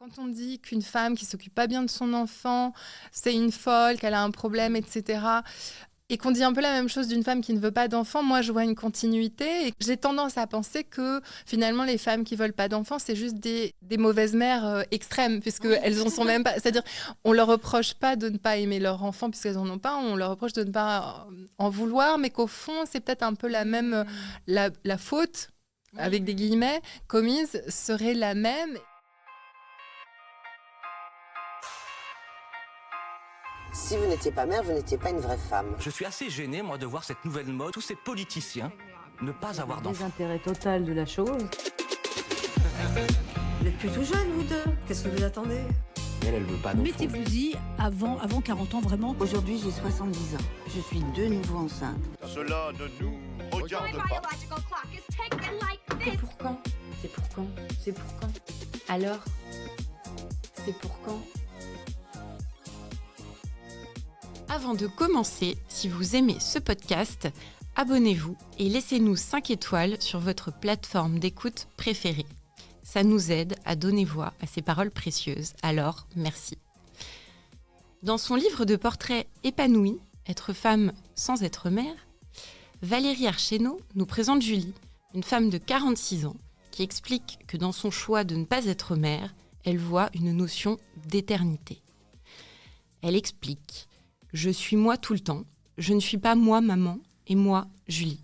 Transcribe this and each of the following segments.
Quand on dit qu'une femme qui s'occupe pas bien de son enfant, c'est une folle, qu'elle a un problème, etc., et qu'on dit un peu la même chose d'une femme qui ne veut pas d'enfant, moi je vois une continuité. Et j'ai tendance à penser que finalement les femmes qui veulent pas d'enfants, c'est juste des mauvaises mères extrêmes, puisqu'elles en sont même pas. C'est-à-dire, on leur reproche pas de ne pas aimer leur enfant puisqu'elles en ont pas, on leur reproche de ne pas en vouloir, mais qu'au fond c'est peut-être un peu la même, la faute, avec des guillemets, commise serait la même. Si vous n'étiez pas mère, vous n'étiez pas une vraie femme. Je suis assez gêné, moi, de voir cette nouvelle mode, tous ces politiciens ne pas avoir d'enfants. Désintérêt total de la chose. Vous êtes plutôt jeune, vous deux. Qu'est-ce que vous attendez ? Elle veut pas d'enfants. Mettez-vous-y avant 40 ans, vraiment. Aujourd'hui, j'ai 70 ans. Je suis de nouveau enceinte. Cela ne nous regarde pas. C'est pour quand ? C'est pour quand ? C'est pour quand ? Alors ? C'est pour quand ? Avant de commencer, si vous aimez ce podcast, abonnez-vous et laissez-nous 5 étoiles sur votre plateforme d'écoute préférée. Ça nous aide à donner voix à ces paroles précieuses, alors merci. Dans son livre de portraits épanoui, Être femme sans être mère, Valérie Archénault nous présente Julie, une femme de 46 ans, qui explique que dans son choix de ne pas être mère, elle voit une notion d'éternité. Elle explique « Je suis moi tout le temps, je ne suis pas moi maman et moi Julie ».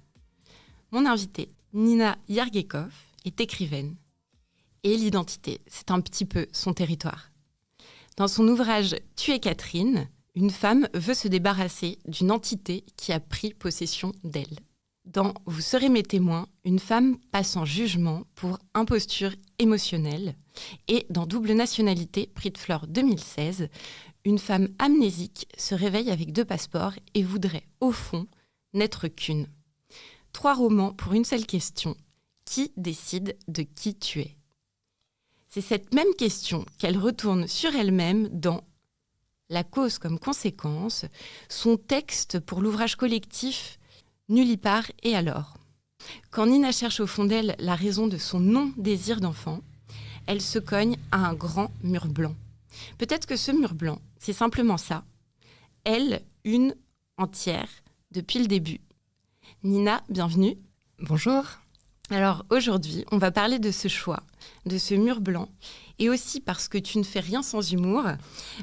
Mon invitée, Nina Yarguekov, est écrivaine. Et l'identité, c'est un petit peu son territoire. Dans son ouvrage « Tu es Catherine », une femme veut se débarrasser d'une entité qui a pris possession d'elle. Dans « Vous serez mes témoins », une femme passe en jugement pour imposture émotionnelle. Et dans « Double nationalité », prix de Flore 2016, une femme amnésique se réveille avec 2 passeports et voudrait, au fond, n'être qu'une. 3 romans pour une seule question. Qui décide de qui tu es ? C'est cette même question qu'elle retourne sur elle-même dans La cause comme conséquence, son texte pour l'ouvrage collectif Nulle part et alors. Quand Nina cherche au fond d'elle la raison de son non-désir d'enfant, elle se cogne à un grand mur blanc. Peut-être que ce mur blanc, c'est simplement ça. Elle, une entière, depuis le début. Nina, bienvenue. Bonjour. Alors aujourd'hui, on va parler de ce choix, de ce mur blanc, et aussi parce que tu ne fais rien sans humour,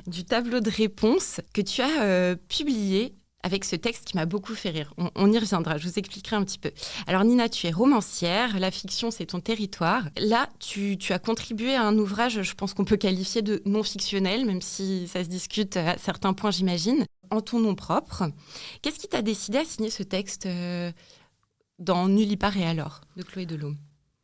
du tableau de réponses que tu as publié avec ce texte qui m'a beaucoup fait rire. On y reviendra, je vous expliquerai un petit peu. Alors Nina, tu es romancière, la fiction c'est ton territoire. Là, tu as contribué à un ouvrage, je pense qu'on peut qualifier de non-fictionnel, même si ça se discute à certains points, j'imagine, en ton nom propre. Qu'est-ce qui t'a décidé à signer ce texte dans Nulle part et alors, de Chloé Delhomme?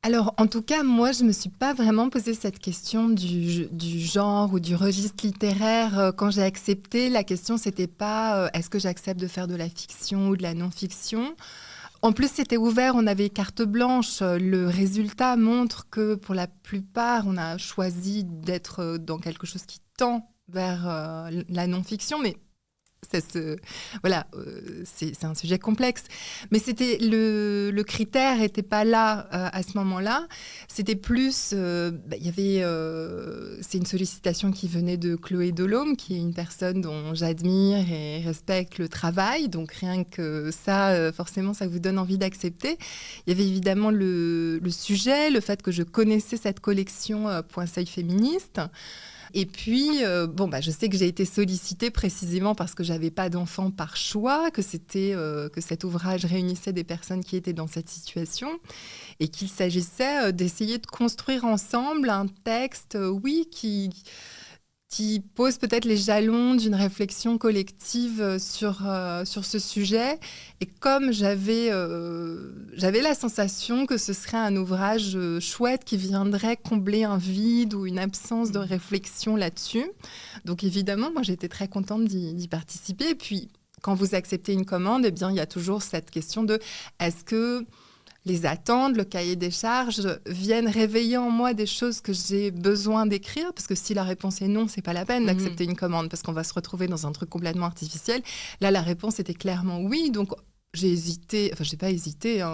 Alors, en tout cas, moi, je ne me suis pas vraiment posé cette question du genre ou du registre littéraire. Quand j'ai accepté, la question, c'était pas est-ce que j'accepte de faire de la fiction ou de la non-fiction. En plus, c'était ouvert, on avait carte blanche. Le résultat montre que, pour la plupart, on a choisi d'être dans quelque chose qui tend vers la non-fiction, mais c'est un sujet complexe. Mais c'était le critère n'était pas là à ce moment-là. C'était plus, c'est une sollicitation qui venait de Chloé Delhomme, qui est une personne dont j'admire et respecte le travail. Donc rien que ça, forcément, ça vous donne envie d'accepter. Il y avait évidemment le sujet, le fait que je connaissais cette collection Point Seuil féministe. Et puis, je sais que j'ai été sollicitée précisément parce que j'avais pas d'enfant par choix, que cet ouvrage réunissait des personnes qui étaient dans cette situation et qu'il s'agissait d'essayer de construire ensemble un texte, qui pose peut-être les jalons d'une réflexion collective sur ce sujet. Et comme j'avais la sensation que ce serait un ouvrage chouette qui viendrait combler un vide ou une absence de réflexion là-dessus. Donc évidemment, moi j'étais très contente d'y participer. Et puis, quand vous acceptez une commande, eh bien, il y a toujours cette question de est-ce que les attentes, le cahier des charges viennent réveiller en moi des choses que j'ai besoin d'écrire, parce que si la réponse est non, c'est pas la peine d'accepter une commande, parce qu'on va se retrouver dans un truc complètement artificiel. Là, la réponse était clairement oui, donc j'ai hésité, enfin j'ai pas hésité,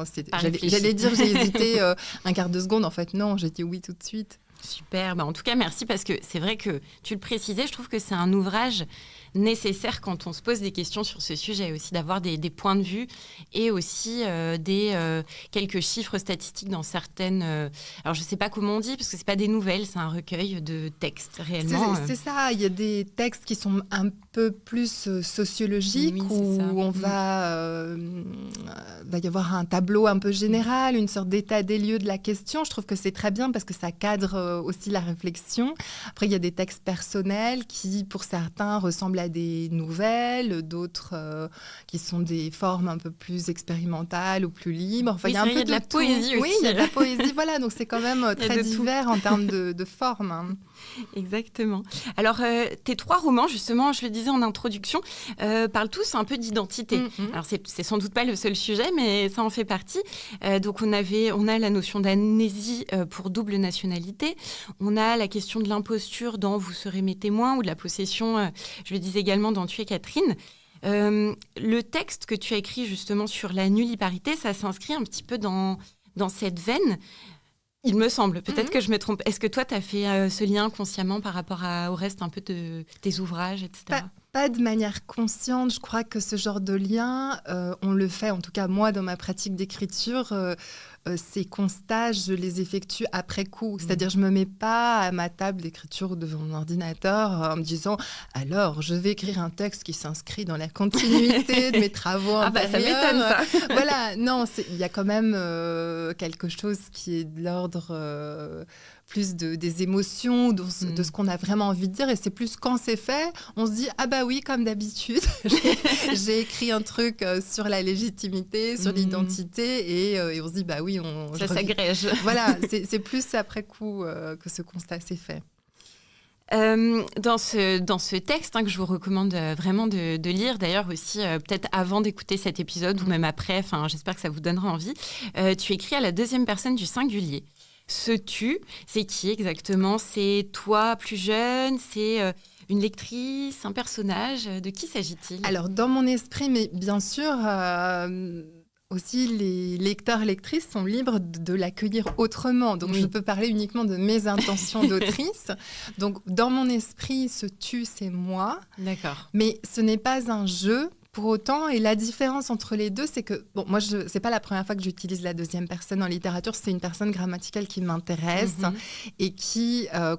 j'allais dire j'ai hésité un quart de seconde, en fait non, j'ai dit oui tout de suite. Super, en tout cas merci parce que c'est vrai que tu le précisais, je trouve que c'est un ouvrage nécessaire quand on se pose des questions sur ce sujet aussi, d'avoir des points de vue et aussi quelques chiffres statistiques dans certaines... alors je ne sais pas comment on dit parce que ce n'est pas des nouvelles, c'est un recueil de textes réellement. C'est ça, il y a des textes qui sont un peu plus sociologiques où on va y avoir un tableau un peu général, une sorte d'état des lieux de la question. Je trouve que c'est très bien parce que ça cadre aussi la réflexion. Après, il y a des textes personnels qui, pour certains, ressemblent à des nouvelles, d'autres qui sont des formes un peu plus expérimentales ou plus libres. Enfin, il y a un peu de la poésie aussi. Oui, il y a de la poésie, voilà. Donc, c'est quand même très divers en termes de forme. Hein. Exactement. Alors, tes 3 romans, justement, je le disais en introduction, parlent tous un peu d'identité. Alors, c'est sans doute pas le seul sujet, mais ça en fait partie. Donc, on a la notion d'amnésie pour double nationalité. On a la question de l'imposture dans Vous serez mes témoins ou de la possession, je le disais également dans Tu es Catherine. Le texte que tu as écrit justement sur la nulliparité, ça s'inscrit un petit peu dans cette veine. Il me semble, peut-être que je me trompe. Est-ce que toi, tu as fait ce lien consciemment par rapport au reste un peu de tes ouvrages, etc. Pas de manière consciente. Je crois que ce genre de lien, on le fait, en tout cas moi, dans ma pratique d'écriture, ces constats, je les effectue après coup. C'est-à-dire, je ne me mets pas à ma table d'écriture ou devant mon ordinateur en me disant « Alors, je vais écrire un texte qui s'inscrit dans la continuité de mes travaux antérieurs. » ça m'étonne, ça. Voilà, non, il y a quand même quelque chose qui est de l'ordre... plus des émotions, de ce qu'on a vraiment envie de dire. Et c'est plus quand c'est fait, on se dit « Ah bah oui, comme d'habitude, j'ai écrit un truc sur la légitimité, sur l'identité. » Et on se dit « Bah oui, ça s'agrège. » Voilà, c'est plus après coup que ce constat s'est fait. Dans ce texte que je vous recommande vraiment de lire, d'ailleurs aussi peut-être avant d'écouter cet épisode ou même après, j'espère que ça vous donnera envie, tu écris à la 2e personne du singulier. Ce tu, c'est qui exactement ? C'est toi plus jeune ? C'est une lectrice, un personnage ? De qui s'agit-il ? Alors, dans mon esprit, mais bien sûr, aussi les lecteurs et lectrices sont libres de l'accueillir autrement. Donc, je peux parler uniquement de mes intentions d'autrice. Donc, dans mon esprit, ce tu, c'est moi. D'accord. Mais ce n'est pas un jeu. Pour autant, et la différence entre les deux, c'est que, moi, c'est pas la première fois que j'utilise la 2e personne en littérature, c'est une personne grammaticale qui m'intéresse et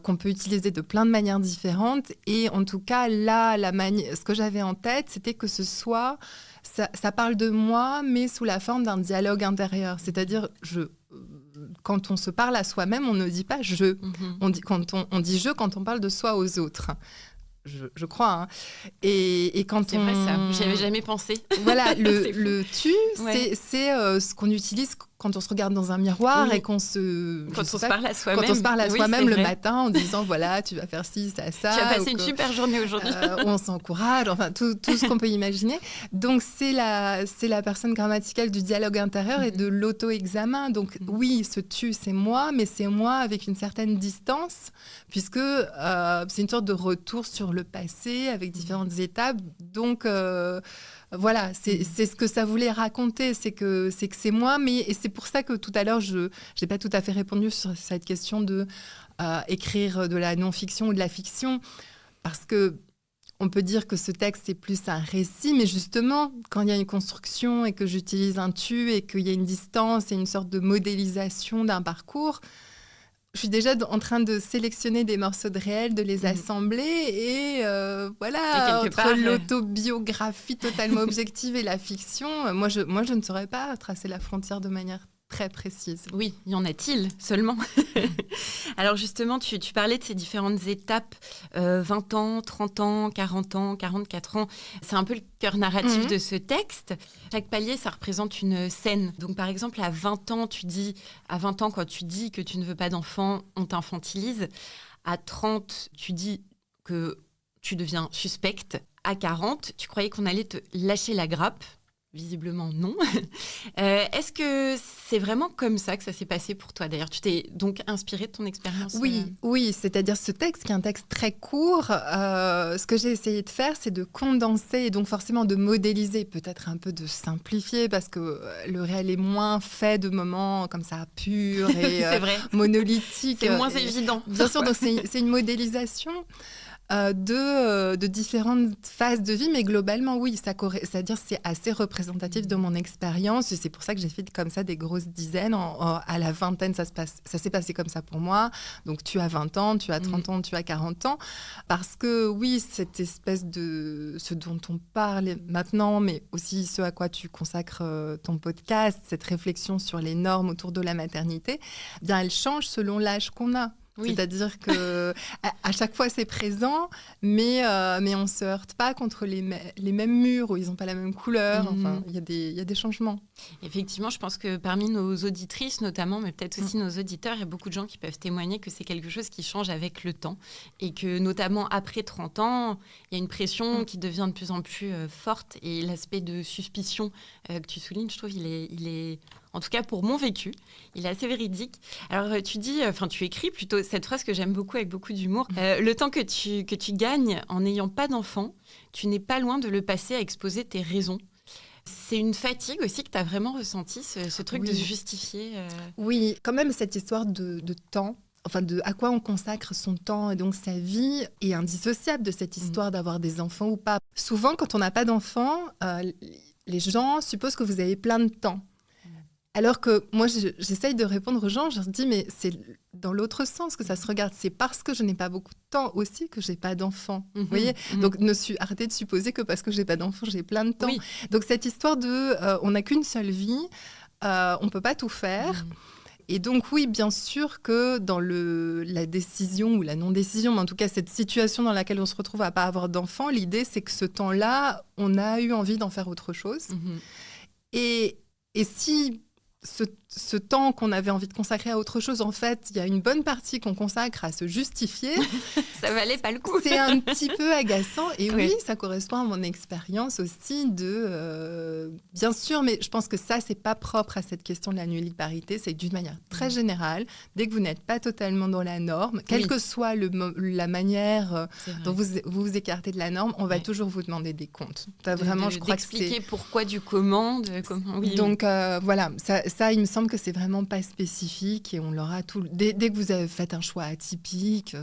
qu'on peut utiliser de plein de manières différentes. Et en tout cas, là, ce que j'avais en tête, c'était que ce soit, ça parle de moi, mais sous la forme d'un dialogue intérieur. C'est-à-dire, quand on se parle à soi-même, on ne dit pas « je ». On dit « je » quand on parle de soi aux autres. Je crois. Hein. Et quand c'est vrai ça, j'y avais jamais pensé. Voilà, le tu, c'est ce qu'on utilise quand on se regarde dans un miroir et qu'on se... Quand on se parle à soi-même. Quand on se parle à soi-même le matin en disant, voilà, tu vas faire ci, ça. Tu as passé une super journée aujourd'hui. On s'encourage, enfin, tout ce qu'on peut imaginer. Donc, c'est la personne grammaticale du dialogue intérieur et de l'auto-examen. Donc, oui, ce tu, c'est moi, mais c'est moi avec une certaine distance, puisque c'est une sorte de retour sur le passé avec différentes étapes. Donc... voilà, c'est ce que ça voulait raconter, c'est que c'est moi, et c'est pour ça que tout à l'heure, je n'ai pas tout à fait répondu sur cette question de écrire de la non-fiction ou de la fiction, parce que on peut dire que ce texte est plus un récit, mais justement, quand il y a une construction et que j'utilise un tu et qu'il y a une distance et une sorte de modélisation d'un parcours, je suis déjà en train de sélectionner des morceaux de réel, de les assembler et voilà, entre l'autobiographie totalement objective et la fiction, moi je ne saurais pas tracer la frontière de manière très précise. Oui, y en a-t-il seulement? Alors justement, tu parlais de ces différentes étapes, 20 ans, 30 ans, 40 ans, 44 ans. C'est un peu le cœur narratif de ce texte. Chaque palier, ça représente une scène. Donc par exemple, à 20 ans, quand tu dis que tu ne veux pas d'enfant, on t'infantilise. À 30, tu dis que tu deviens suspecte. À 40, tu croyais qu'on allait te lâcher la grappe. visiblement non. Est-ce que c'est vraiment comme ça que ça s'est passé pour toi? D'ailleurs, tu t'es donc inspirée de ton expérience? Oui, c'est-à-dire ce texte qui est un texte très court, ce que j'ai essayé de faire, c'est de condenser et donc forcément de modéliser, peut-être un peu de simplifier parce que le réel est moins fait de moments comme ça purs et c'est vrai. monolithiques. C'est moins évident. Bien sûr, donc c'est une modélisation de différentes phases de vie, mais globalement, oui, c'est-à-dire c'est assez représentatif de mon expérience. Et c'est pour ça que j'ai fait comme ça des grosses dizaines. À la vingtaine, ça s'est passé comme ça pour moi. Donc, tu as 20 ans, tu as 30 ans, tu as 40 ans. Parce que, oui, cette espèce de... ce dont on parle maintenant, mais aussi ce à quoi tu consacres ton podcast, cette réflexion sur les normes autour de la maternité, bien, elle change selon l'âge qu'on a. Oui. C'est-à-dire que à chaque fois c'est présent, mais on se heurte pas contre les mêmes murs où ils n'ont pas la même couleur. Enfin, il y a des changements. Effectivement, je pense que parmi nos auditrices notamment, mais peut-être aussi nos auditeurs, il y a beaucoup de gens qui peuvent témoigner que c'est quelque chose qui change avec le temps et que notamment après 30 ans, il y a une pression qui devient de plus en plus forte et l'aspect de suspicion que tu soulignes, je trouve, il est en tout cas pour mon vécu, il est assez véridique. Alors tu écris plutôt cette phrase que j'aime beaucoup avec beaucoup d'humour. Le temps que tu gagnes en n'ayant pas d'enfant, tu n'es pas loin de le passer à exposer tes raisons. C'est une fatigue aussi que tu as vraiment ressenti, ce truc de se justifier. Oui, quand même cette histoire de temps. Enfin, à quoi on consacre son temps et donc sa vie est indissociable de cette histoire d'avoir des enfants ou pas. Souvent, quand on n'a pas d'enfants, les gens supposent que vous avez plein de temps. Alors que moi, j'essaye de répondre aux gens, je leur dis, mais c'est dans l'autre sens que ça se regarde. C'est parce que je n'ai pas beaucoup de temps aussi que je n'ai pas d'enfant. Vous voyez ? Donc, arrêtez de supposer que parce que je n'ai pas d'enfant, j'ai plein de temps. Oui. Donc, cette histoire de on n'a qu'une seule vie, on ne peut pas tout faire. Et donc, oui, bien sûr que dans la décision ou la non-décision, mais en tout cas, cette situation dans laquelle on se retrouve à ne pas avoir d'enfant, l'idée, c'est que ce temps-là, on a eu envie d'en faire autre chose. Et si... Ce temps qu'on avait envie de consacrer à autre chose, en fait, il y a une bonne partie qu'on consacre à se justifier. Ça valait pas le coup. C'est un petit peu agaçant. Et oui, ça correspond à mon expérience aussi bien sûr, mais je pense que ça, c'est pas propre à cette question de la nulliparité. C'est d'une manière très générale, dès que vous n'êtes pas totalement dans la norme, quelle que soit la manière dont vous écartez de la norme, on va toujours vous demander des comptes. Je crois d'expliquer pourquoi du comment. Donc, voilà, ça, il me semble que c'est vraiment pas spécifique et on l'aura tout. Dès que vous avez fait un choix atypique,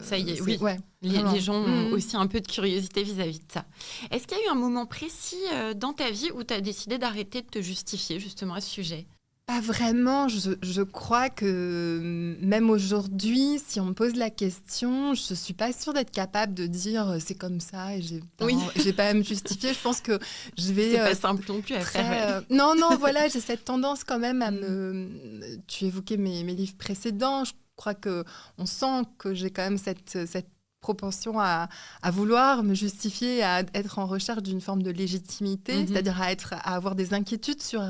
ça y est, oui. Ouais, les gens ont aussi un peu de curiosité vis-à-vis de ça. Est-ce qu'il y a eu un moment précis dans ta vie où tu as décidé d'arrêter de te justifier justement à ce sujet ? Pas vraiment. Je crois que même aujourd'hui, si on me pose la question, je suis pas sûre d'être capable de dire c'est comme ça et j'ai pas à me justifier. Je pense que je vais... C'est pas simple non plus à faire. Non, voilà, j'ai cette tendance quand même à me... Tu évoquais mes livres précédents. Je crois qu'on sent que j'ai quand même cette propension à vouloir me justifier, à être en recherche d'une forme de légitimité, c'est-à-dire à avoir des inquiétudes sur...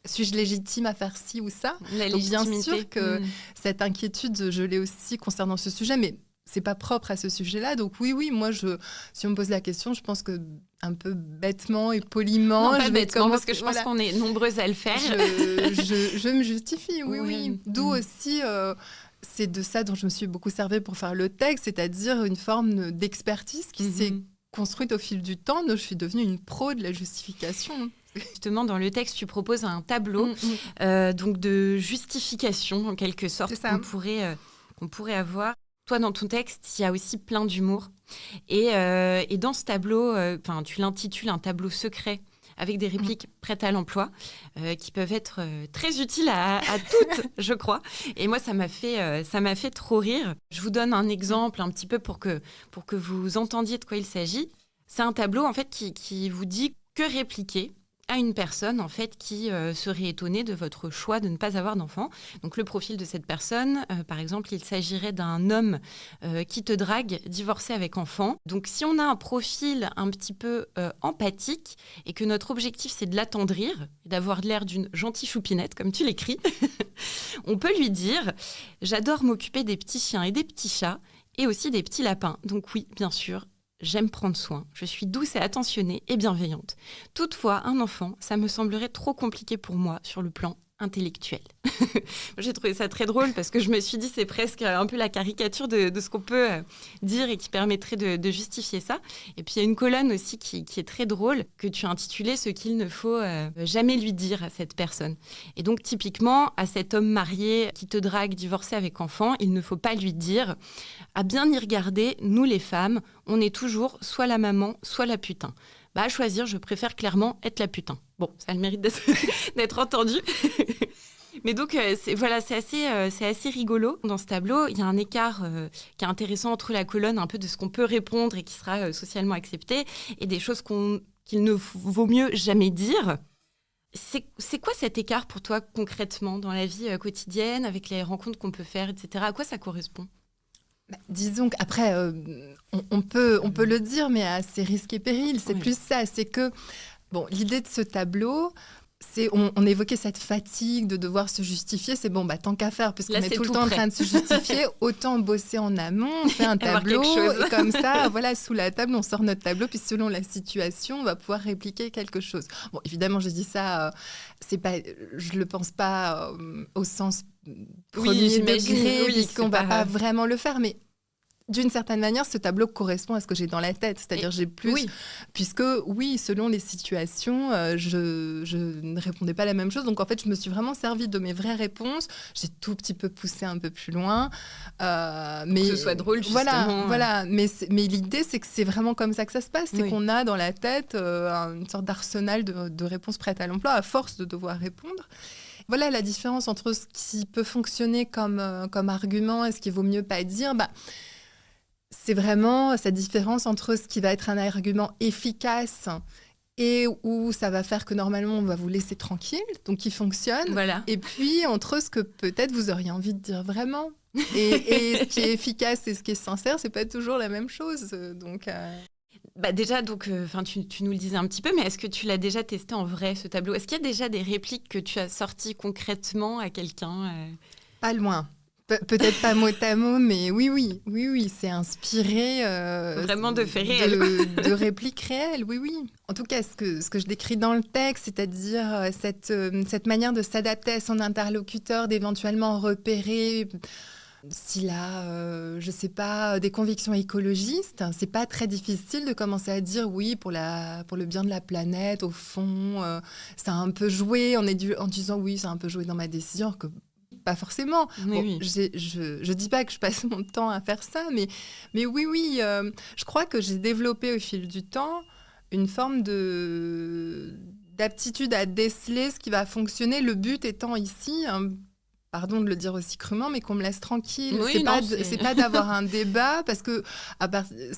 suis-je légitime à faire ci ou ça ? Donc bien sûr que cette inquiétude, je l'ai aussi concernant ce sujet, mais c'est pas propre à ce sujet-là. Donc oui, moi, si on me pose la question, je pense que un peu bêtement et poliment... Non, pas bêtement, parce que je pense qu'on est nombreuses à le faire. Je me justifie, oui. D'où aussi... c'est de ça dont je me suis beaucoup servée pour faire le texte, c'est-à-dire une forme d'expertise qui s'est construite au fil du temps. Donc je suis devenue une pro de la justification. Justement, dans le texte, tu proposes un tableau donc de justification, en quelque sorte, qu'on pourrait avoir. Toi, dans ton texte, il y a aussi plein d'humour. Et dans ce tableau, tu l'intitules un tableau secret avec des répliques prêtes à l'emploi qui peuvent être très utiles à toutes, je crois. Et moi, ça m'a fait trop rire. Je vous donne un exemple un petit peu pour que vous entendiez de quoi il s'agit. C'est un tableau en fait qui vous dit que répliquer à une personne en fait qui serait étonnée de votre choix de ne pas avoir d'enfant. Donc le profil de cette personne, par exemple, il s'agirait d'un homme qui te drague, divorcé avec enfant. Donc si on a un profil un petit peu empathique et que notre objectif c'est de l'attendrir, d'avoir l'air d'une gentille choupinette comme tu l'écris, on peut lui dire « J'adore m'occuper des petits chiens et des petits chats et aussi des petits lapins. Donc oui, bien sûr, J'aime prendre soin. Je suis douce et attentionnée et bienveillante. Toutefois, un enfant, ça me semblerait trop compliqué pour moi sur le plan intellectuel. J'ai trouvé ça très drôle parce que je me suis dit c'est presque un peu la caricature de ce qu'on peut dire et qui permettrait de justifier ça. Et puis il y a une colonne aussi qui est très drôle que tu as intitulée « Ce qu'il ne faut jamais lui dire à cette personne ». Et donc typiquement à cet homme marié qui te drague, divorcé avec enfant, il ne faut pas lui dire « À bien y regarder, nous les femmes, on est toujours soit la maman, soit la putain ». À choisir, je préfère clairement être la putain. Bon, ça a le mérite d'être entendu. Mais donc, c'est assez rigolo. Dans ce tableau, il y a un écart qui est intéressant entre la colonne un peu de ce qu'on peut répondre et qui sera socialement accepté et des choses qu'il ne vaut mieux jamais dire. C'est quoi cet écart pour toi concrètement dans la vie quotidienne, avec les rencontres qu'on peut faire, etc. À quoi ça correspond ? Disons qu'après, on peut le dire, mais à ses risques et périls. C'est plus ça. C'est que, l'idée de ce tableau, on évoquait cette fatigue de devoir se justifier. C'est tant qu'à faire, puisqu'on est tout le temps en train de se justifier, autant bosser en amont, on fait un tableau, et comme ça, sous la table, on sort notre tableau, puis selon la situation, on va pouvoir répliquer quelque chose. Bon, évidemment, je dis ça, je le pense pas au sens premier degré, puisqu'on ne va pas vraiment le faire, mais d'une certaine manière, ce tableau correspond à ce que j'ai dans la tête. C'est-à-dire, j'ai plus... Puisque, selon les situations, je ne répondais pas la même chose. Donc, en fait, je me suis vraiment servie de mes vraies réponses. J'ai tout petit peu poussé un peu plus loin. Mais que ce soit drôle, justement. Voilà. Mais l'idée, c'est que c'est vraiment comme ça que ça se passe. C'est qu'on a dans la tête une sorte d'arsenal de réponses prêtes à l'emploi, à force de devoir répondre. Voilà la différence entre ce qui peut fonctionner comme argument et ce qu'il vaut mieux pas dire. C'est vraiment cette différence entre ce qui va être un argument efficace et où ça va faire que normalement on va vous laisser tranquille, donc qui fonctionne. Voilà. Et puis entre ce que peut-être vous auriez envie de dire vraiment. Et ce qui est efficace et ce qui est sincère, c'est pas toujours la même chose. Donc... Déjà, tu nous le disais un petit peu, mais est-ce que tu l'as déjà testé en vrai, ce tableau ? Est-ce qu'il y a déjà des répliques que tu as sorties concrètement à quelqu'un Pas loin. Peut-être pas mot à mot, mais oui, c'est inspiré vraiment de faits réels. De répliques réelles, oui. En tout cas, ce que je décris dans le texte, c'est-à-dire cette manière de s'adapter à son interlocuteur, d'éventuellement repérer s'il a, je sais pas, des convictions écologistes. C'est pas très difficile de commencer à dire oui pour le bien de la planète. Au fond, ça a un peu joué en disant oui, ça a un peu joué dans ma décision, que pas forcément. Je dis pas que je passe mon temps à faire ça, mais oui, je crois que j'ai développé au fil du temps une forme d'aptitude à déceler ce qui va fonctionner. Le but étant ici, pardon de le dire aussi crûment, mais qu'on me laisse tranquille. C'est pas d'avoir un débat, parce que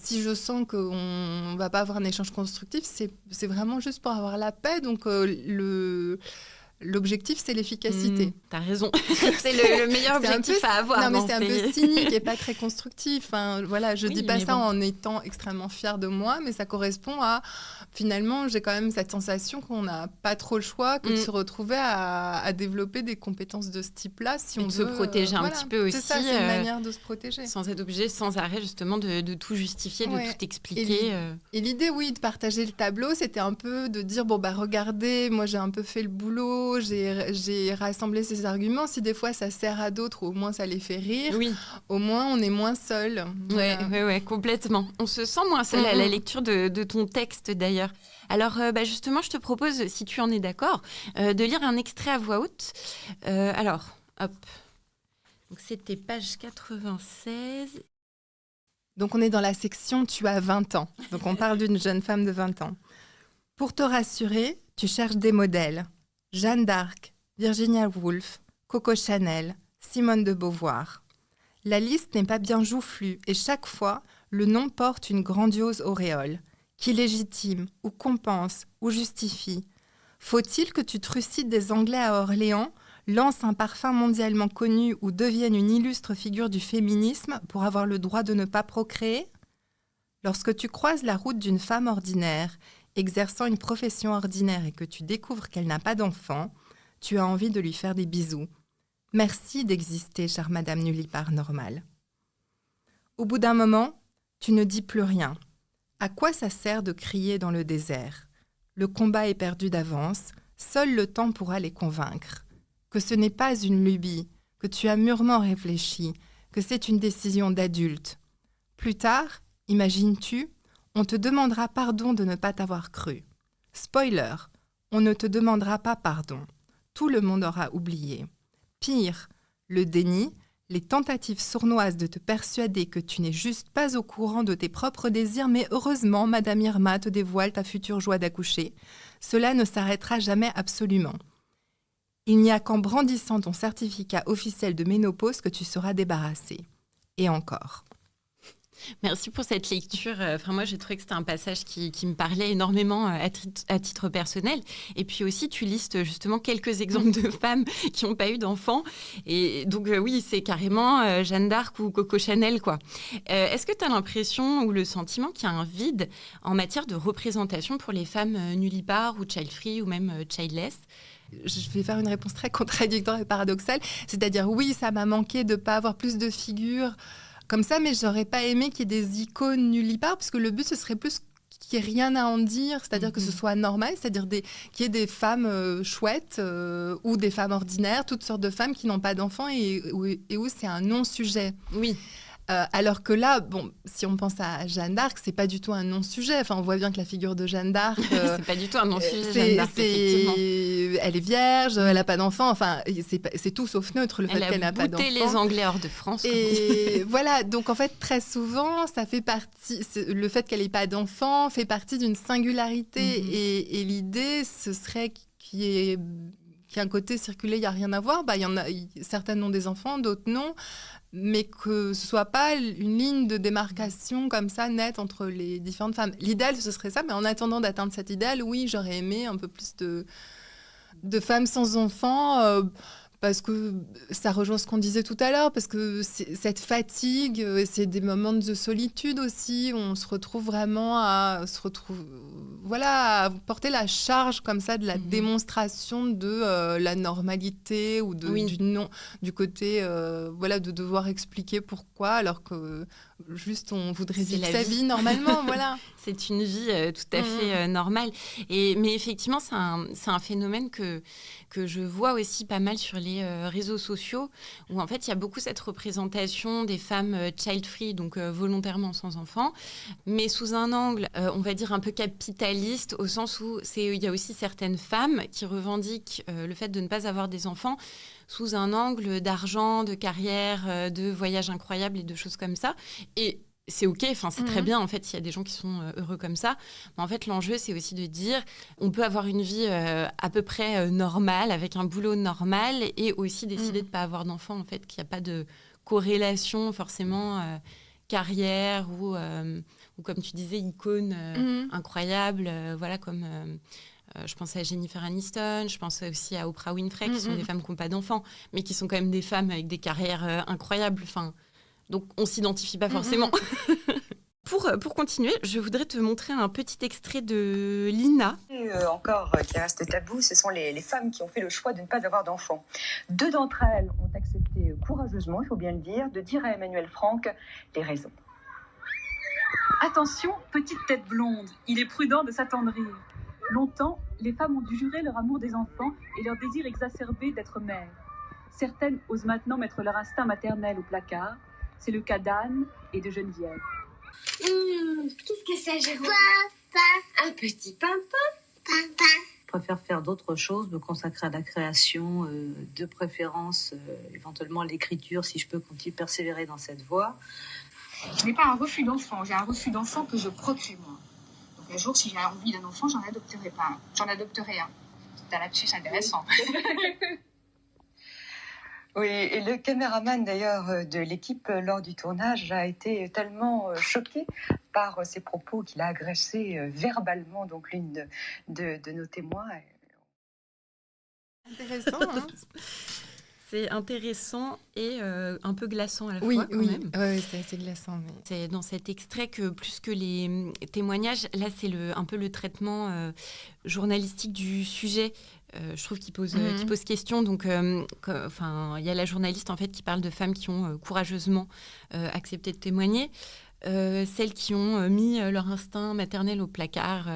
si je sens qu'on va pas avoir un échange constructif, c'est vraiment juste pour avoir la paix. Donc l'objectif, c'est l'efficacité. T'as raison. C'est le meilleur objectif à avoir. Non, mais c'est un peu cynique et pas très constructif. Je dis pas ça en étant extrêmement fière de moi, mais ça correspond à... Finalement, j'ai quand même cette sensation qu'on n'a pas trop le choix que de se retrouver à développer des compétences de ce type-là, si on veut se protéger un petit peu aussi. C'est ça, c'est une manière de se protéger. Sans être obligé sans arrêt, justement, de tout justifier, de tout expliquer. Et l'idée, de partager le tableau, c'était un peu de dire, regardez, moi, j'ai un peu fait le boulot, j'ai rassemblé ces arguments. Si des fois, ça sert à d'autres, au moins, ça les fait rire. Oui. Au moins, on est moins seul. Ouais, complètement. On se sent moins seul à la lecture de ton texte, d'ailleurs. Alors, justement, je te propose, si tu en es d'accord, de lire un extrait à voix haute. Alors, hop. Donc, c'était page 96. Donc, on est dans la section « Tu as 20 ans ». Donc, on parle d'une jeune femme de 20 ans. Pour te rassurer, tu cherches des modèles. Jeanne d'Arc, Virginia Woolf, Coco Chanel, Simone de Beauvoir. La liste n'est pas bien joufflue et chaque fois, le nom porte une grandiose auréole qui légitime ou compense ou justifie. Faut-il que tu trucides des Anglais à Orléans, lances un parfum mondialement connu ou deviennes une illustre figure du féminisme pour avoir le droit de ne pas procréer ? Lorsque tu croises la route d'une femme ordinaire, exerçant une profession ordinaire et que tu découvres qu'elle n'a pas d'enfant, tu as envie de lui faire des bisous. Merci d'exister, chère Madame Nullipare normale. Au bout d'un moment, tu ne dis plus rien. À quoi ça sert de crier dans le désert ? Le combat est perdu d'avance, seul le temps pourra les convaincre. Que ce n'est pas une lubie, que tu as mûrement réfléchi, que c'est une décision d'adulte. Plus tard, imagines-tu, on te demandera pardon de ne pas t'avoir cru. Spoiler, on ne te demandera pas pardon. Tout le monde aura oublié. Pire, le déni, les tentatives sournoises de te persuader que tu n'es juste pas au courant de tes propres désirs, mais heureusement, Madame Irma te dévoile ta future joie d'accoucher. Cela ne s'arrêtera jamais absolument. Il n'y a qu'en brandissant ton certificat officiel de ménopause que tu seras débarrassé. Et encore. Merci pour cette lecture. Moi, j'ai trouvé que c'était un passage qui me parlait énormément à titre personnel. Et puis aussi, tu listes justement quelques exemples de femmes qui n'ont pas eu d'enfants. Et donc, oui, c'est carrément Jeanne d'Arc ou Coco Chanel, quoi. Est-ce que tu as l'impression ou le sentiment qu'il y a un vide en matière de représentation pour les femmes nullipares ou child-free ou même childless ? Je vais faire une réponse très contradictoire et paradoxale. C'est-à-dire, oui, ça m'a manqué de ne pas avoir plus de figures comme ça, mais j'aurais pas aimé qu'il y ait des icônes nullipares, parce que le but, ce serait plus qu'il n'y ait rien à en dire, c'est-à-dire que ce soit normal, c'est-à-dire qu'il y ait des femmes chouettes ou des femmes ordinaires, toutes sortes de femmes qui n'ont pas d'enfants et où c'est un non-sujet. Oui. Alors que là, bon, si on pense à Jeanne d'Arc, c'est pas du tout un non-sujet. Enfin, on voit bien que la figure de Jeanne d'Arc, c'est pas du tout un non-sujet. Jeanne d'Arc, effectivement. Elle est vierge, elle n'a pas d'enfant. Enfin, c'est tout sauf neutre le fait qu'elle n'a pas d'enfant. Elle a bouté les Anglais hors de France. Et voilà. Donc en fait, très souvent, ça fait partie. Le fait qu'elle n'ait pas d'enfant fait partie d'une singularité. Et l'idée, ce serait qu'il y ait un côté circulé, il n'y a rien à voir. Il y en a certaines ont des enfants, d'autres non. Mais que ce soit pas une ligne de démarcation comme ça nette entre les différentes femmes. L'idéal, ce serait ça, mais en attendant d'atteindre cet idéal, oui, j'aurais aimé un peu plus de femmes sans enfants, parce que ça rejoint ce qu'on disait tout à l'heure, parce que cette fatigue, c'est des moments de solitude aussi, où on se retrouve vraiment à porter la charge comme ça de la démonstration de la normalité ou du côté de devoir expliquer pourquoi, alors que juste on voudrait vivre sa vie normalement. Voilà. C'est une vie tout à fait normale. Mais effectivement, c'est un phénomène que je vois aussi pas mal sur les réseaux sociaux, où en fait, il y a beaucoup cette représentation des femmes child-free, donc volontairement sans enfants, mais sous un angle, on va dire, un peu capitaliste, au sens où il y a aussi certaines femmes qui revendiquent le fait de ne pas avoir des enfants sous un angle d'argent, de carrière, de voyages incroyables et de choses comme ça. Et c'est OK, c'est très bien, en fait, s'il y a des gens qui sont heureux comme ça. Mais en fait, l'enjeu, c'est aussi de dire on peut avoir une vie à peu près normale, avec un boulot normal, et aussi décider de ne pas avoir d'enfant, en fait, qu'il n'y a pas de corrélation forcément carrière ou comme tu disais, icône incroyable, comme... je pense à Jennifer Aniston, je pense aussi à Oprah Winfrey, qui sont des femmes qui n'ont pas d'enfants, mais qui sont quand même des femmes avec des carrières incroyables. Donc, on ne s'identifie pas forcément. Pour continuer, je voudrais te montrer un petit extrait de Lina. Encore qui reste tabou, ce sont les femmes qui ont fait le choix de ne pas avoir d'enfants. 2 d'entre elles ont accepté courageusement, il faut bien le dire, de dire à Emmanuel Franck les raisons. Attention, petite tête blonde, il est prudent de s'attendrir. Longtemps, les femmes ont dû jurer leur amour des enfants et leur désir exacerbé d'être mères. Certaines osent maintenant mettre leur instinct maternel au placard. C'est le cas d'Anne et de Geneviève. Qu'est-ce que c'est, Jérôme? Papa. Un petit pimpin. Papa. Je préfère faire d'autres choses, me consacrer à la création, de préférence, éventuellement l'écriture, si je peux continuer de persévérer dans cette voie. Je n'ai pas un refus d'enfant, j'ai un refus d'enfant que je procrée moi. Donc un jour, si j'ai envie d'un enfant, j'en adopterai pas. J'en adopterai un. C'est un lapsus intéressant. Oui, et le caméraman d'ailleurs de l'équipe lors du tournage a été tellement choqué par ces propos qu'il a agressé verbalement donc l'une de nos témoins. Intéressant, hein. C'est intéressant et un peu glaçant à la fois, quand même. Oui, c'est assez glaçant. Mais... C'est dans cet extrait que, plus que les témoignages, là, c'est un peu le traitement journalistique du sujet. Je trouve qu'il pose question. Donc, il y a la journaliste en fait qui parle de femmes qui ont courageusement accepté de témoigner. celles qui ont mis leur instinct maternel au placard.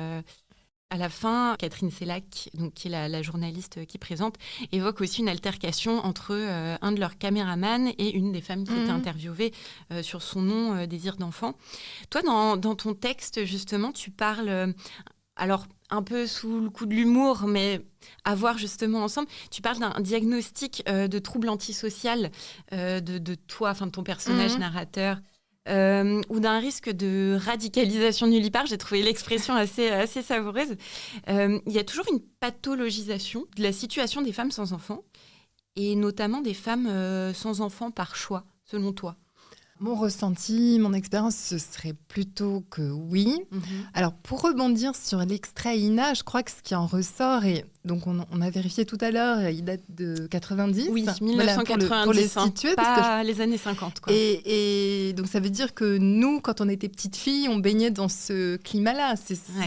À la fin, Catherine Sellac, donc, qui est la journaliste qui présente, évoque aussi une altercation entre un de leurs caméramans et une des femmes qui était interviewée sur son nom, Désir d'enfant. Toi, dans ton texte, justement, tu parles, alors un peu sous le coup de l'humour, mais à voir justement ensemble, tu parles d'un diagnostic de trouble antisocial de toi, enfin de ton personnage narrateur. Ou d'un risque de radicalisation nulle part. J'ai trouvé l'expression assez savoureuse. Il y a toujours une pathologisation de la situation des femmes sans enfants, et notamment des femmes sans enfants par choix, selon toi. Mon ressenti, mon expérience, ce serait plutôt que oui. Alors, pour rebondir sur l'extrait Ina, je crois que ce qui en ressort, et donc on a vérifié tout à l'heure, il date de 90. Oui, 1990, voilà, pour les situer, pas parce que les années 50. Quoi. Et donc, ça veut dire que nous, quand on était petites filles, on baignait dans ce climat-là.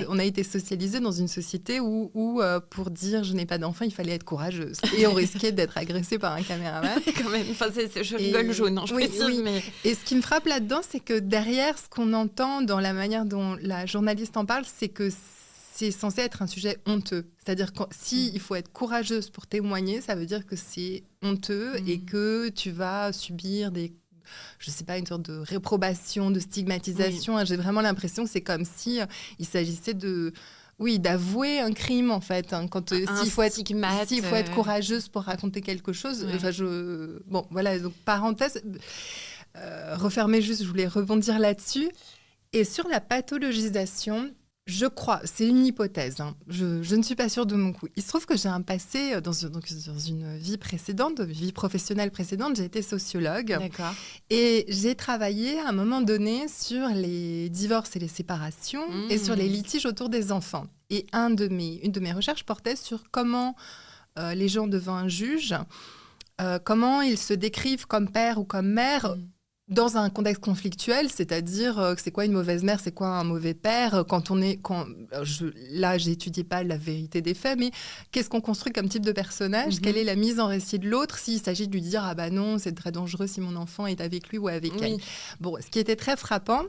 On a été socialisés dans une société où pour dire « je n'ai pas d'enfant », il fallait être courageuse. Et on risquait d'être agressé par un caméraman. Quand même, enfin, je rigole jaune, je précise. Oui. Mais... Et ce qui me frappe là-dedans, c'est que derrière ce qu'on entend dans la manière dont la journaliste en parle, c'est que c'est censé être un sujet honteux. C'est-à-dire que s'il faut être courageuse pour témoigner, ça veut dire que c'est honteux et que tu vas subir je sais pas, une sorte de réprobation, de stigmatisation. Oui. J'ai vraiment l'impression que c'est comme si il s'agissait d'avouer un crime, en fait. S'il faut être courageuse pour raconter quelque chose. Ouais. Bon, voilà, donc parenthèse... refermer juste, je voulais rebondir là-dessus. Et sur la pathologisation, je crois, c'est une hypothèse, je ne suis pas sûre de mon coup. Il se trouve que j'ai un passé, dans une vie précédente, vie professionnelle précédente, j'ai été sociologue. D'accord. Et j'ai travaillé à un moment donné sur les divorces et les séparations et sur les litiges autour des enfants. Et une de mes recherches portait sur comment les gens devant un juge, comment ils se décrivent comme père ou comme mère dans un contexte conflictuel, c'est-à-dire c'est quoi une mauvaise mère, c'est quoi un mauvais père, là j'étudie pas la vérité des faits, mais qu'est-ce qu'on construit comme type de personnage, quelle est la mise en récit de l'autre, s'il s'agit de lui dire ah bah non, c'est très dangereux si mon enfant est avec lui ou avec elle. Bon, ce qui était très frappant,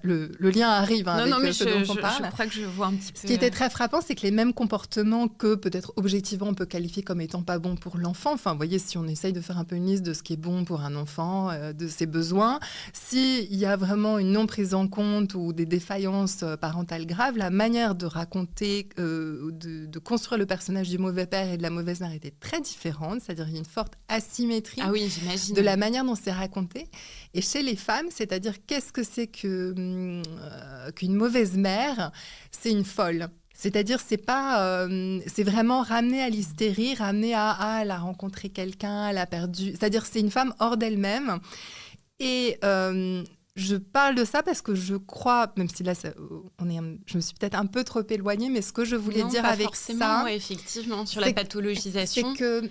le lien arrive avec ce dont on parle. Je crois que je vois un petit peu. Ce qui était très frappant, c'est que les mêmes comportements que peut-être objectivement on peut qualifier comme étant pas bons pour l'enfant, enfin vous voyez, si on essaye de faire un peu une liste de ce qui est bon pour un enfant, de ses besoins, s'il y a vraiment une non prise en compte ou des défaillances parentales graves, la manière de raconter, de construire le personnage du mauvais père et de la mauvaise mère était très différente, c'est-à-dire il y a une forte asymétrie de la manière dont c'est raconté. Et chez les femmes, c'est-à-dire qu'est-ce que c'est qu'une mauvaise mère, c'est une folle. C'est-à-dire, c'est vraiment ramené à l'hystérie, ramené à elle a rencontré quelqu'un, elle a perdu. C'est-à-dire, c'est une femme hors d'elle-même. Et je parle de ça parce que je crois, même si là, je me suis peut-être un peu trop éloignée, mais ce que je voulais dire avec ça, effectivement, sur la pathologisation, c'est que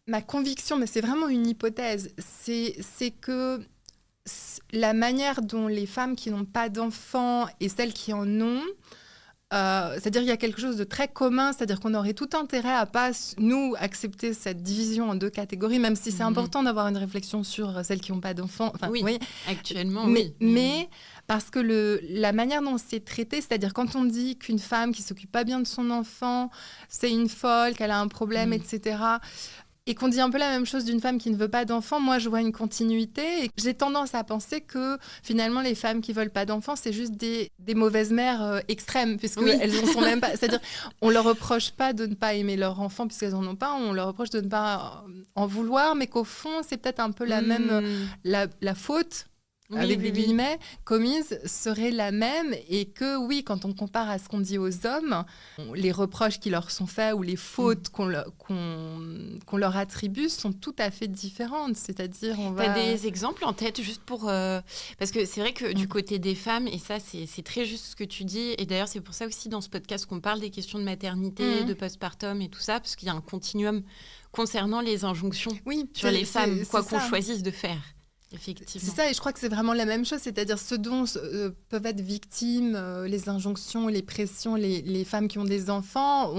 ma conviction, mais c'est vraiment une hypothèse, c'est que la manière dont les femmes qui n'ont pas d'enfants et celles qui en ont, c'est-à-dire il y a quelque chose de très commun, c'est-à-dire qu'on aurait tout intérêt à pas, nous, accepter cette division en deux catégories, même si c'est important d'avoir une réflexion sur celles qui n'ont pas d'enfants. Enfin, oui, actuellement, mais parce que la manière dont c'est traité, c'est-à-dire quand on dit qu'une femme qui ne s'occupe pas bien de son enfant, c'est une folle, qu'elle a un problème, etc., et qu'on dit un peu la même chose d'une femme qui ne veut pas d'enfants, moi je vois une continuité et j'ai tendance à penser que finalement les femmes qui veulent pas d'enfants c'est juste des mauvaises mères extrêmes puisqu'elles en sont même pas, c'est-à-dire on leur reproche pas de ne pas aimer leur enfant puisqu'elles en ont pas, on leur reproche de ne pas en vouloir, mais qu'au fond c'est peut-être un peu la même la faute avec des guillemets, commise serait la même et que oui, quand on compare à ce qu'on dit aux hommes, les reproches qui leur sont faits ou les fautes qu'on leur attribue sont tout à fait différentes. C'est-à-dire, T'as des exemples en tête juste pour... Parce que c'est vrai que du côté des femmes, et ça c'est très juste ce que tu dis, et d'ailleurs c'est pour ça aussi dans ce podcast qu'on parle des questions de maternité, de postpartum et tout ça, parce qu'il y a un continuum concernant les injonctions sur les femmes, quoi qu'on choisisse de faire. Effectivement. C'est ça, et je crois que c'est vraiment la même chose, c'est-à-dire ce dont peuvent être victimes les injonctions, les pressions, les femmes qui ont des enfants.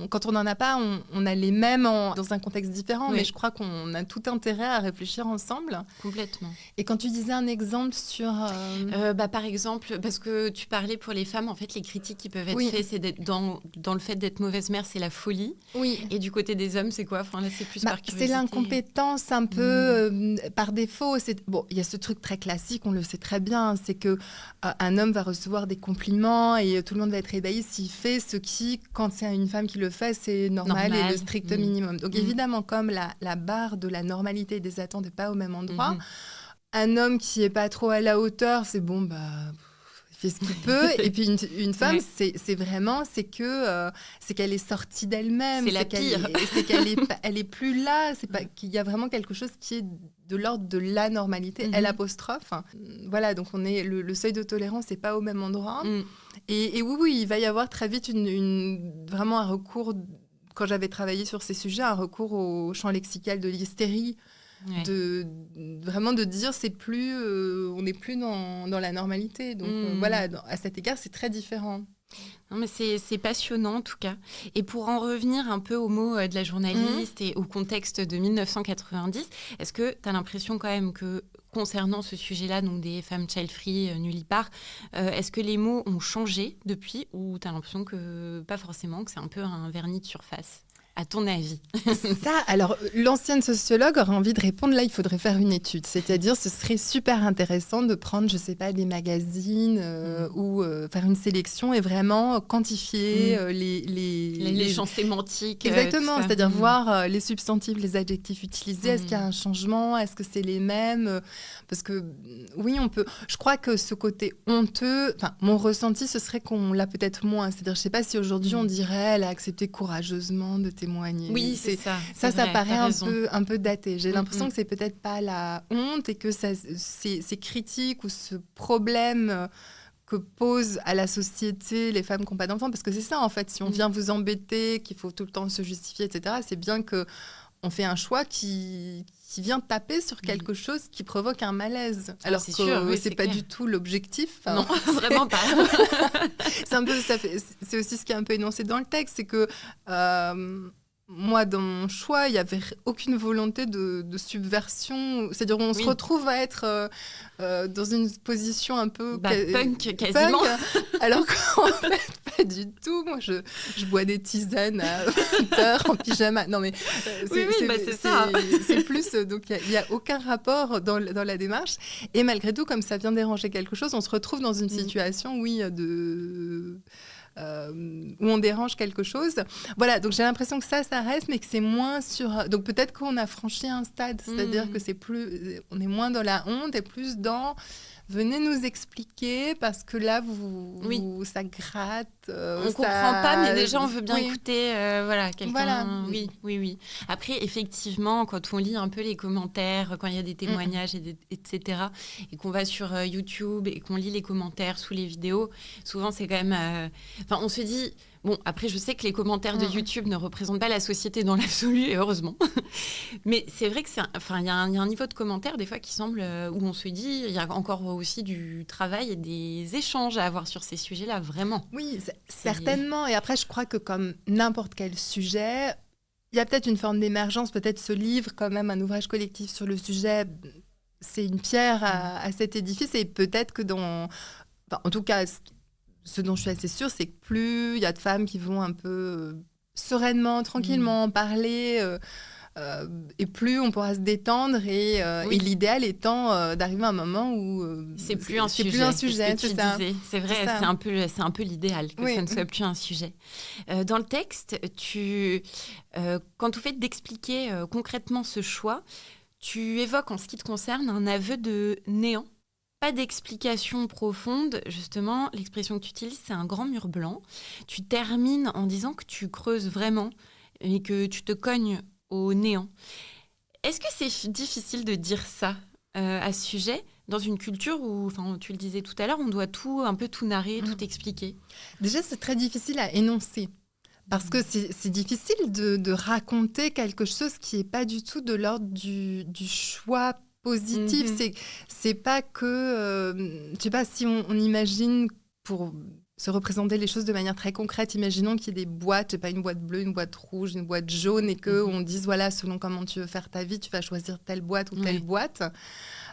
Quand on n'en a pas, on a les mêmes dans un contexte différent, mais je crois qu'on a tout intérêt à réfléchir ensemble. Complètement. Et quand tu disais un exemple sur... par exemple, parce que tu parlais pour les femmes, en fait, les critiques qui peuvent être faites, c'est dans le fait d'être mauvaise mère, c'est la folie. Oui. Et du côté des hommes, c'est quoi ? Enfin, là, c'est plus par curiosité. C'est l'incompétence un peu par défaut. Bon, il y a ce truc très classique, on le sait très bien, c'est que un homme va recevoir des compliments et tout le monde va être ébahi s'il fait ce qui, quand c'est une femme qui le fait, c'est normal et le strict minimum. Donc évidemment, comme la barre de la normalité et des attentes n'est pas au même endroit, un homme qui n'est pas trop à la hauteur, c'est bon, il fait ce qu'il peut. Et puis une femme, c'est qu'elle est sortie d'elle-même. C'est la pire. C'est qu'elle est plus là. C'est pas qu'il y a vraiment quelque chose qui est de l'ordre de la normalité. L''. Voilà, donc on est le seuil de tolérance n'est pas au même endroit. Et oui, il va y avoir très vite vraiment un recours. Quand j'avais travaillé sur ces sujets, un recours au champ lexical de l'hystérie. Vraiment de dire c'est plus on n'est plus dans la normalité, donc voilà, à cet égard c'est très différent. Non, mais c'est passionnant en tout cas. Et pour en revenir un peu au mot de la journaliste et au contexte de 1990, est-ce que tu as l'impression quand même que concernant ce sujet-là, donc des femmes child-free, nullipare, est-ce que les mots ont changé depuis, ou tu as l'impression que pas forcément, que c'est un peu un vernis de surface ? À ton avis? Ça, alors, l'ancienne sociologue aurait envie de répondre, là, il faudrait faire une étude. C'est-à-dire, ce serait super intéressant de prendre, je ne sais pas, des magazines ou faire une sélection et vraiment quantifier les champs sémantiques. Exactement, c'est-à-dire voir les substantifs, les adjectifs utilisés. Est-ce qu'il y a un changement? Est-ce que c'est les mêmes? Parce que, oui, on peut... Je crois que ce côté honteux, mon ressenti, ce serait qu'on l'a peut-être moins. C'est-à-dire, je ne sais pas si aujourd'hui, on dirait, elle a accepté courageusement de témoigner. Oui, c'est ça. Ça paraît un peu daté. J'ai l'impression que c'est peut-être pas la honte et que ces critiques ou ce problème que posent à la société les femmes qui n'ont pas d'enfants, parce que c'est ça en fait, si on vient vous embêter, qu'il faut tout le temps se justifier, etc., c'est bien qu'on fait un choix qui vient taper sur quelque chose qui provoque un malaise. Alors c'est que sûr, oui, c'est pas du tout l'objectif. Non, vraiment pas. C'est aussi ce qui est un peu énoncé dans le texte, c'est que moi, dans mon choix, il n'y avait aucune volonté de subversion. C'est-à-dire on se retrouve à être dans une position un peu... punk, quasiment. Alors qu'en fait, pas du tout. Moi, je bois des tisanes à 20h en pyjama. Non, mais c'est ça. C'est plus... Donc, il n'y a aucun rapport dans la démarche. Et malgré tout, comme ça vient déranger quelque chose, on se retrouve dans une situation, où on dérange quelque chose. Voilà, donc j'ai l'impression que ça reste, mais que c'est moins sur... Donc peut-être qu'on a franchi un stade, c'est-à-dire que c'est plus... On est moins dans la honte et plus dans... Venez nous expliquer, parce que là, ça gratte. On ne comprend pas, mais déjà, on veut bien écouter quelqu'un. Voilà. Oui. Après, effectivement, quand on lit un peu les commentaires, quand il y a des témoignages, etc., et qu'on va sur YouTube et qu'on lit les commentaires sous les vidéos, souvent, c'est quand même... on se dit... Bon, après, je sais que les commentaires de YouTube ne représentent pas la société dans l'absolu, et heureusement. Mais c'est vrai que il y a un niveau de commentaires, des fois, qui semble... où on se dit, il y a encore aussi du travail et des échanges à avoir sur ces sujets-là, vraiment. Oui, certainement. Et après, je crois que comme n'importe quel sujet, il y a peut-être une forme d'émergence, peut-être ce livre, quand même, un ouvrage collectif sur le sujet, c'est une pierre à cet édifice. Et peut-être que en tout cas... Ce dont je suis assez sûre, c'est que plus il y a de femmes qui vont un peu sereinement, tranquillement parler, et plus on pourra se détendre. Et l'idéal étant d'arriver à un moment où c'est plus un sujet. C'est ça. C'est vrai, c'est un peu l'idéal que ça ne soit plus un sujet. Dans le texte, quand tu fais d'expliquer concrètement ce choix, tu évoques en ce qui te concerne un aveu de néant. Pas d'explication profonde, justement, l'expression que tu utilises, c'est un grand mur blanc. Tu termines en disant que tu creuses vraiment et que tu te cognes au néant. Est-ce que c'est difficile de dire ça à ce sujet, dans une culture où, tu le disais tout à l'heure, on doit un peu tout narrer, tout expliquer? Déjà, c'est très difficile à énoncer. Parce que c'est difficile de raconter quelque chose qui n'est pas du tout de l'ordre du choix positif. C'est pas que, je sais pas, si on imagine pour se représenter les choses de manière très concrète, imaginons qu'il y ait des boîtes, je sais pas, une boîte bleue, une boîte rouge, une boîte jaune, et qu'on dise, voilà, selon comment tu veux faire ta vie, tu vas choisir telle boîte ou telle boîte.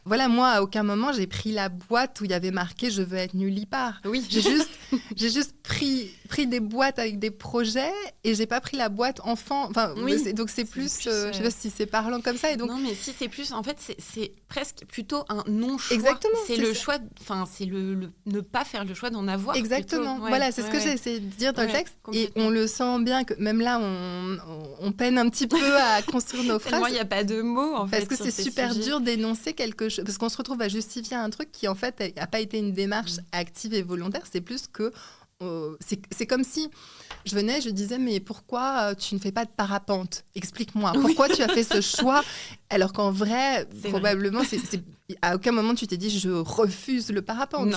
Voilà, moi, à aucun moment, j'ai pris la boîte où il y avait marqué « Je veux être nullipare ». Oui. J'ai juste pris des boîtes avec des projets et j'ai pas pris la boîte enfant. Enfin, donc c'est plus je sais pas si c'est parlant comme ça. Et donc... Non, mais si c'est plus, en fait, c'est presque plutôt un non-choix. Exactement. C'est le choix, enfin, c'est le ne pas faire le choix d'en avoir. Exactement. Voilà, c'est ce que j'ai essayé de dire dans le texte. Et on le sent bien que même là, on peine un petit peu à construire nos phrases. Tellement il n'y a pas de mots, en fait. Parce que c'est super dur d'énoncer quelque chose. Parce qu'on se retrouve à justifier un truc qui, en fait, n'a pas été une démarche active et volontaire. C'est plus que... c'est comme si je venais, je disais, mais pourquoi tu ne fais pas de parapente ? Explique-moi. Pourquoi tu as fait ce choix ? Alors qu'en vrai, probablement, à aucun moment tu t'es dit, je refuse le parapente.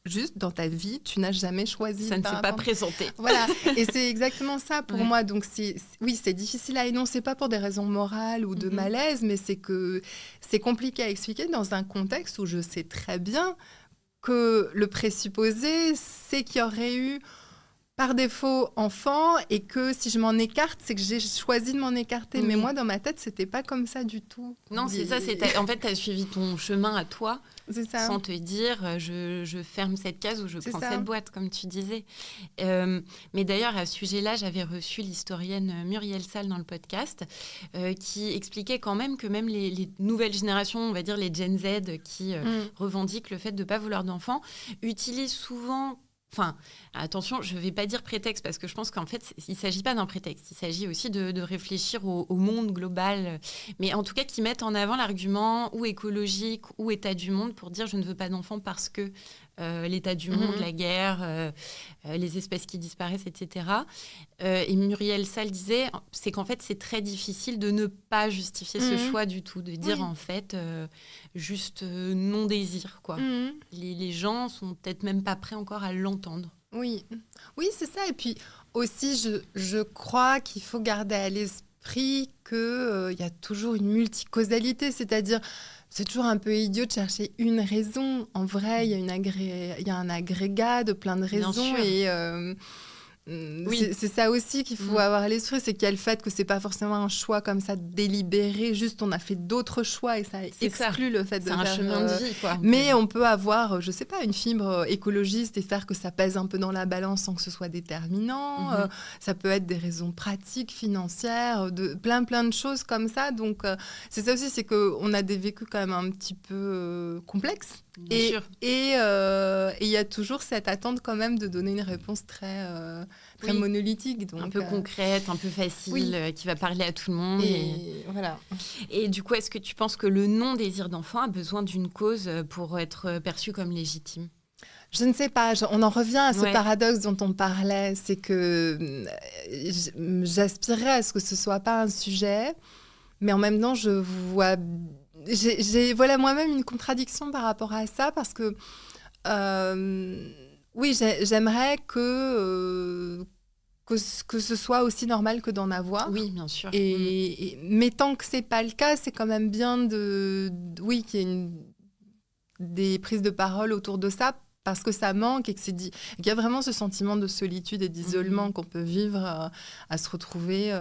Juste dans ta vie, tu n'as jamais choisi ça le ne s'est pas présenté. Voilà, et c'est exactement ça pour moi. Donc c'est difficile à énoncer, pas pour des raisons morales ou de malaise, mais c'est que c'est compliqué à expliquer dans un contexte où je sais très bien que le présupposé, c'est qu'il y aurait eu par défaut enfant et que si je m'en écarte, c'est que j'ai choisi de m'en écarter. Mais moi, dans ma tête, c'était pas comme ça du tout. Non, c'est ça. En fait, tu as suivi ton chemin à toi sans te dire je ferme cette case ou je prends cette boîte, comme tu disais. Mais d'ailleurs, à ce sujet-là, j'avais reçu l'historienne Muriel Sall dans le podcast qui expliquait quand même que même les nouvelles générations, on va dire les Gen Z qui revendiquent le fait de ne pas vouloir d'enfants, utilisent souvent... Enfin, attention, je ne vais pas dire prétexte parce que je pense qu'en fait, il ne s'agit pas d'un prétexte. Il s'agit aussi de réfléchir au monde global. Mais en tout cas, qui mettent en avant l'argument ou écologique ou état du monde pour dire je ne veux pas d'enfants parce que l'état du monde, la guerre, les espèces qui disparaissent, etc. Et Muriel Sall disait, c'est qu'en fait, c'est très difficile de ne pas justifier ce choix du tout, de dire en fait juste non-désir, quoi. Les gens sont peut-être même pas prêts encore à l'entendre. Oui, c'est ça. Et puis aussi, je crois qu'il faut garder à l'esprit qu'il y a toujours une multicausalité, c'est-à-dire... C'est toujours un peu idiot de chercher une raison. En vrai, il y a un agrégat de plein de raisons. Et c'est ça aussi qu'il faut avoir à l'esprit, c'est qu'il y a le fait que c'est pas forcément un choix comme ça délibéré, juste on a fait d'autres choix et ça exclut le fait de faire... C'est un chemin de vie, quoi. Mais on peut avoir, je sais pas, une fibre écologiste et faire que ça pèse un peu dans la balance sans que ce soit déterminant. Ça peut être des raisons pratiques, financières, de plein de choses comme ça. Donc c'est ça aussi, c'est qu'on a des vécus quand même un petit peu complexes. Et il y a toujours cette attente quand même de donner une réponse très monolithique. Donc, un peu concrète, un peu facile, qui va parler à tout le monde. Voilà. Et du coup, est-ce que tu penses que le non-désir d'enfant a besoin d'une cause pour être perçu comme légitime ? Je ne sais pas, on en revient à ce paradoxe dont on parlait, c'est que j'aspirerais à ce que ce ne soit pas un sujet, mais en même temps, je vois... J'ai moi-même une contradiction par rapport à ça parce que j'aimerais que ce soit aussi normal que d'en avoir. Oui, bien sûr. Mais tant que c'est pas le cas, c'est quand même bien qu'il y ait des prises de parole autour de ça parce que ça manque et qu'il y a vraiment ce sentiment de solitude et d'isolement qu'on peut vivre à se retrouver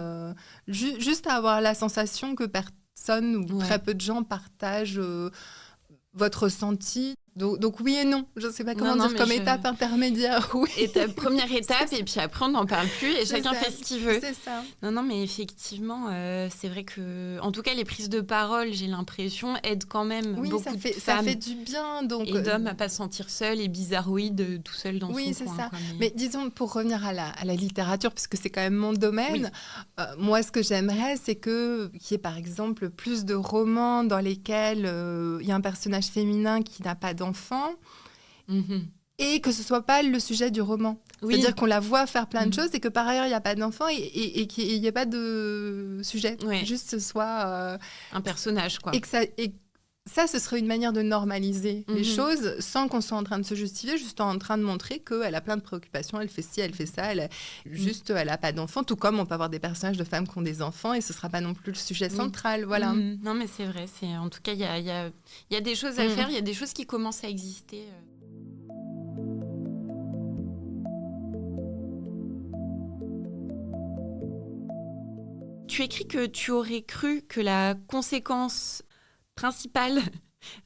juste à avoir la sensation que personne ou très peu de gens partagent votre ressenti. Donc oui et non, je ne sais pas comment dire, comme étape intermédiaire. Première étape, et puis après on n'en parle plus et chacun fait ce qu'il veut. C'est ça. Non, mais effectivement, c'est vrai que, en tout cas, les prises de parole, j'ai l'impression, aident quand même beaucoup de femmes. Ça fait du bien. Donc, et d'hommes à ne pas se sentir seuls et bizarroïdes tout seul dans son coin. Oui, c'est ça. Mais disons, pour revenir à la littérature, puisque c'est quand même mon domaine, moi, ce que j'aimerais, c'est qu'il y ait, par exemple, plus de romans dans lesquels il y a un personnage féminin qui n'a pas d'enfant, et que ce soit pas le sujet du roman. C'est-à-dire qu'on la voit faire plein de choses et que par ailleurs, il n'y a pas d'enfant et qu'il n'y ait pas de sujet. Juste ce soit... un personnage, quoi. Et Ça, ce serait une manière de normaliser les choses sans qu'on soit en train de se justifier, juste en train de montrer qu'elle a plein de préoccupations, elle fait ci, elle fait ça, elle n'a pas d'enfants, tout comme on peut avoir des personnages de femmes qui ont des enfants et ce ne sera pas non plus le sujet central. Voilà. Non, mais c'est vrai. En tout cas, il y a des choses à faire, il y a des choses qui commencent à exister. Tu écris que tu aurais cru que la conséquence principale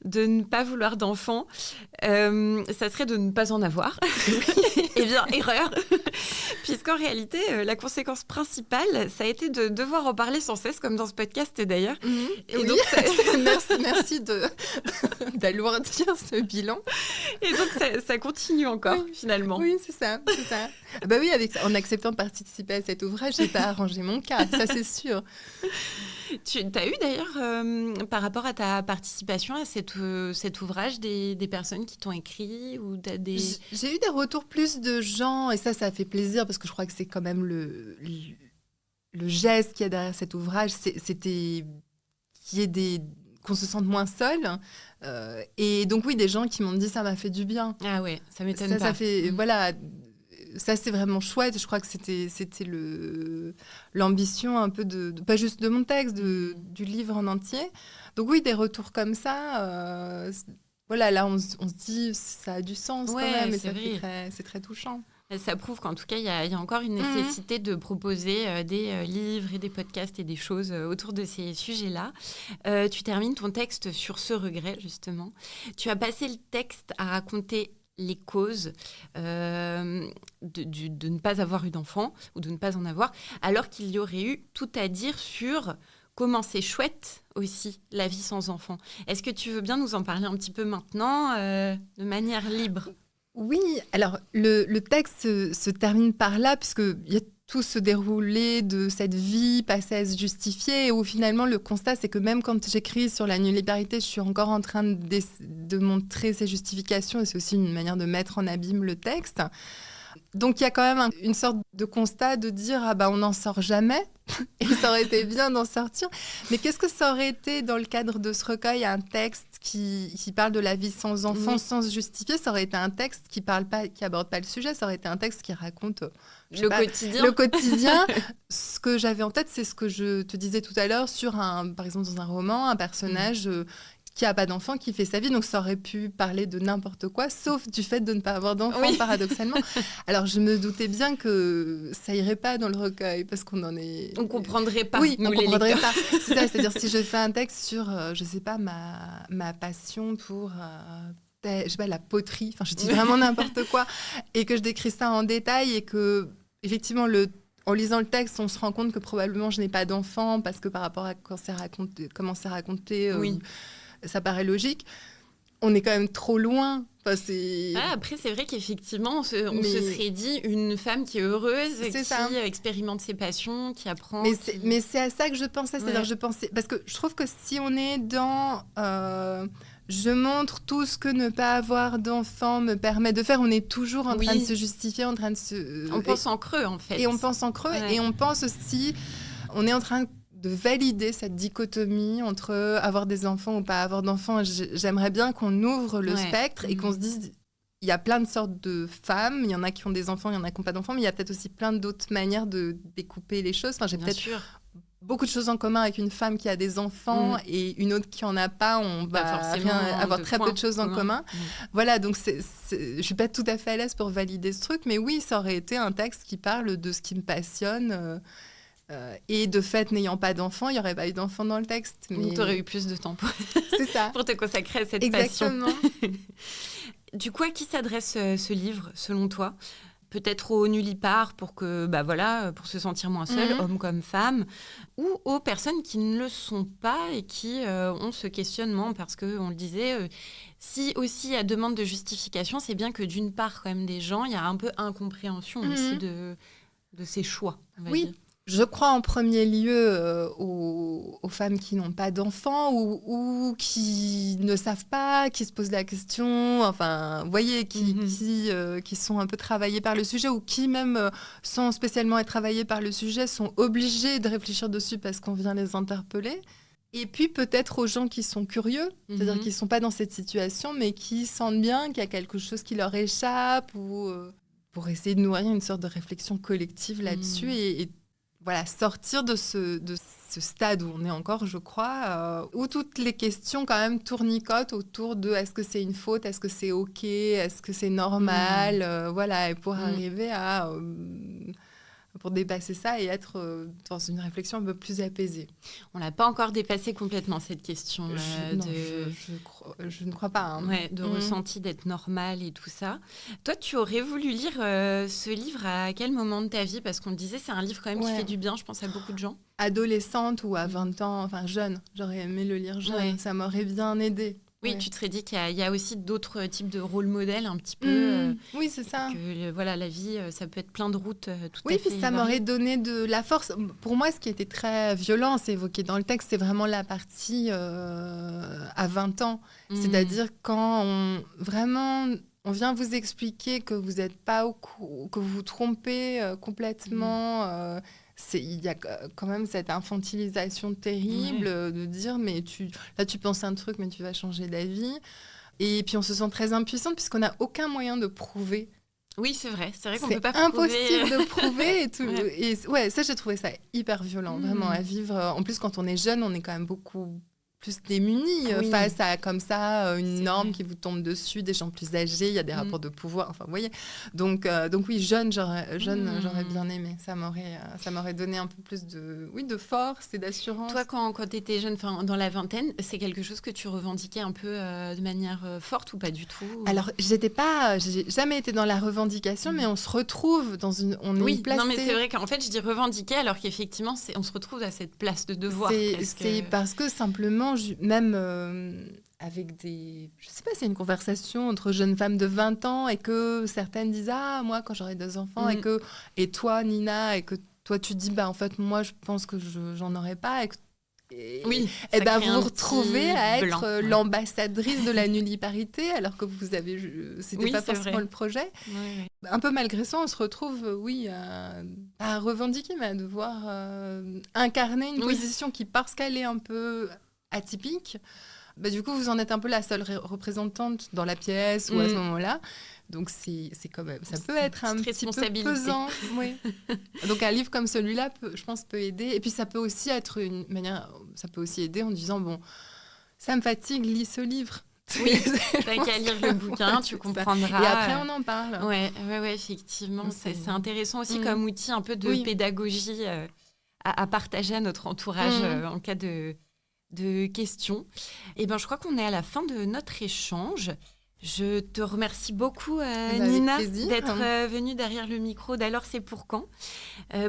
de ne pas vouloir d'enfant, ça serait de ne pas en avoir. Eh bien, erreur. Puisqu'en réalité, la conséquence principale, ça a été de devoir en parler sans cesse, comme dans ce podcast d'ailleurs. Et oui, donc, merci d'alourdir ce bilan. Et donc, ça continue encore, finalement. Oui, c'est ça. Bah oui, en acceptant de participer à cet ouvrage, j'ai pas arrangé mon cas, ça c'est sûr. Tu as eu d'ailleurs, par rapport à ta participation à cet ouvrage, des personnes qui t'ont écrit ou J'ai eu des retours plus de gens, et ça fait plaisir, parce que je crois que c'est quand même le geste qu'il y a derrière cet ouvrage, c'était qu'on se sente moins seul. Et donc oui, des gens qui m'ont dit ça m'a fait du bien. Ah ouais, ça m'étonne pas. Ça fait, voilà... Ça, c'est vraiment chouette. Je crois que c'était l'ambition un peu pas juste de mon texte, du livre en entier. Donc oui, des retours comme ça, voilà, là, on se dit, ça a du sens quand même, et c'est très touchant. Ça prouve qu'en tout cas, il y a encore une nécessité de proposer des livres et des podcasts et des choses autour de ces sujets-là. Tu termines ton texte sur ce regret, justement. Tu as passé le texte à raconter les causes de ne pas avoir eu d'enfant ou de ne pas en avoir, alors qu'il y aurait eu tout à dire sur comment c'est chouette aussi, la vie sans enfant. Est-ce que tu veux bien nous en parler un petit peu maintenant, de manière libre ? Oui, alors le texte se termine par là, puisqu'il y a tout ce déroulé de cette vie passée à se justifier, où finalement le constat, c'est que même quand j'écris sur la nulliparité, je suis encore en train de montrer ces justifications, et c'est aussi une manière de mettre en abîme le texte. Donc il y a quand même une sorte de constat de dire on n'en sort jamais, et ça aurait été bien d'en sortir. Mais qu'est-ce que ça aurait été dans le cadre de ce recueil, un texte qui parle de la vie sans enfant, sans se justifier? Ça aurait été un texte qui aborde pas le sujet, ça aurait été un texte qui raconte le quotidien. Ce que j'avais en tête, c'est ce que je te disais tout à l'heure sur par exemple dans un roman, un personnage qui n'a pas d'enfant, qui fait sa vie. Donc, ça aurait pu parler de n'importe quoi, sauf du fait de ne pas avoir d'enfant, paradoxalement. Alors, je me doutais bien que ça irait pas dans le recueil, parce qu'on en est... On comprendrait pas, oui, nous, on les comprendrait lecteurs. pas. C'est ça, c'est-à-dire si je fais un texte sur, je sais pas, ma passion pour... je sais pas, la poterie, enfin, je dis vraiment n'importe quoi, et que je décris ça en détail, et que, effectivement, en lisant le texte, on se rend compte que probablement je n'ai pas d'enfant, parce que par rapport à comment c'est raconté... ça paraît logique. On est quand même trop loin. Après, c'est vrai qu'effectivement, on se serait dit une femme qui est heureuse, qui expérimente ses passions, qui apprend. Mais c'est à ça que je pensais. C'est-à-dire, je pensais... Parce que je trouve que si on est dans... je montre tout ce que ne pas avoir d'enfant me permet de faire, on est toujours en train de se justifier, en train de se... On pense en creux, en fait. Et on pense en creux. Et on pense aussi... On est en train de valider cette dichotomie entre avoir des enfants ou pas avoir d'enfants. J'aimerais bien qu'on ouvre le spectre et qu'on se dise, il y a plein de sortes de femmes, il y en a qui ont des enfants, il y en a qui n'ont pas d'enfants, mais il y a peut-être aussi plein d'autres manières de découper les choses. Enfin, j'ai peut-être beaucoup de choses en commun avec une femme qui a des enfants et une autre qui n'en a pas. On va avoir très peu de choses en commun. Voilà, donc je ne suis pas tout à fait à l'aise pour valider ce truc, mais oui, ça aurait été un texte qui parle de ce qui me passionne. Et de fait, n'ayant pas d'enfant, il n'y aurait pas eu d'enfant dans le texte. Mais... Tu aurais eu plus de temps C'est ça. pour te consacrer à cette Exactement. passion. Du coup, à qui s'adresse ce livre, selon toi ? Peut-être aux nullipares pour pour se sentir moins seul, hommes comme femmes, ou aux personnes qui ne le sont pas et qui ont ce questionnement, parce qu'on le disait, si aussi à demande de justification, c'est bien que d'une part, quand même, des gens, il y a un peu incompréhension aussi de ces choix. On va dire. Je crois en premier lieu aux femmes qui n'ont pas d'enfants ou qui ne savent pas, qui se posent la question, enfin, vous voyez, qui sont un peu travaillées par le sujet ou qui même, sans spécialement être travaillées par le sujet, sont obligées de réfléchir dessus parce qu'on vient les interpeller. Et puis peut-être aux gens qui sont curieux, c'est-à-dire qui ne sont pas dans cette situation, mais qui sentent bien qu'il y a quelque chose qui leur échappe, ou pour essayer de nourrir une sorte de réflexion collective là-dessus et voilà, sortir de ce stade où on est encore, je crois, où toutes les questions quand même tournicotent autour de est-ce que c'est une faute, est-ce que c'est OK, est-ce que c'est normal, voilà, et pour arriver à... pour dépasser ça et être dans une réflexion un peu plus apaisée. On l'a pas encore dépassé complètement, cette question je ne crois pas. De ressenti d'être normal et tout ça. Toi, tu aurais voulu lire ce livre à quel moment de ta vie ? Parce qu'on le disait, c'est un livre quand même qui fait du bien, je pense, à beaucoup de gens. Adolescente ou à 20 ans, enfin jeune. J'aurais aimé le lire jeune, ça m'aurait bien aidée. Oui, tu te serais dit qu'il y a aussi d'autres types de rôles modèles un petit peu. Oui, c'est ça. Que voilà, la vie, ça peut être plein de routes tout à fait. Oui, puis ça m'aurait donné de la force. Pour moi, ce qui était très violent, c'est évoqué dans le texte, c'est vraiment la partie à 20 ans. C'est-à-dire quand on vient vous expliquer que vous n'êtes pas que vous vous trompez complètement. Il y a quand même cette infantilisation terrible de dire mais tu penses un truc mais tu vas changer d'avis, et puis on se sent très impuissante puisqu'on n'a aucun moyen de prouver. Oui, c'est vrai qu'on peut pas prouver. C'est impossible de prouver et tout. Et ça, j'ai trouvé ça hyper violent, vraiment, à vivre. En plus, quand on est jeune, on est quand même beaucoup plus démunis face à comme ça une norme qui vous tombe dessus, des gens plus âgés, il y a des rapports de pouvoir, enfin vous voyez. Donc oui, jeune j'aurais bien aimé. Ça m'aurait donné un peu plus de force et d'assurance. Toi, quand tu étais jeune, dans la vingtaine, c'est quelque chose que tu revendiquais un peu de manière forte ou pas du tout ? Alors j'ai jamais été dans la revendication, mais on se retrouve on est placé. Non mais c'est vrai qu'en fait je dis revendiquer alors qu'effectivement on se retrouve à cette place de devoir. C'est parce que simplement même avec je sais pas, c'est une conversation entre jeunes femmes de 20 ans et que certaines disent moi quand j'aurai 2 enfants et toi Nina, et que toi tu dis en fait moi je pense que j'en aurai pas, et vous vous retrouvez à être l'ambassadrice de la nulliparité alors que vous avez c'était pas forcément le projet. Un peu malgré ça on se retrouve à revendiquer, mais à devoir incarner une position qui, parce qu'elle est un peu atypique, du coup vous en êtes un peu la seule représentante dans la pièce ou à ce moment-là, donc c'est quand même, ça peut être un petit peu pesant. Donc un livre comme celui-là je pense peut aider, et puis ça peut aussi être une manière, ça peut aussi aider en disant ça me fatigue, lis ce livre. Oui, t'as qu'à lire le bouquin, tu comprendras. Et après, on en parle. Ouais, effectivement. C'est intéressant aussi comme outil un peu de pédagogie à partager à notre entourage en cas de questions. Et je crois qu'on est à la fin de notre échange. Je te remercie beaucoup, Nina, d'être venue derrière le micro d'Alors c'est pour quand.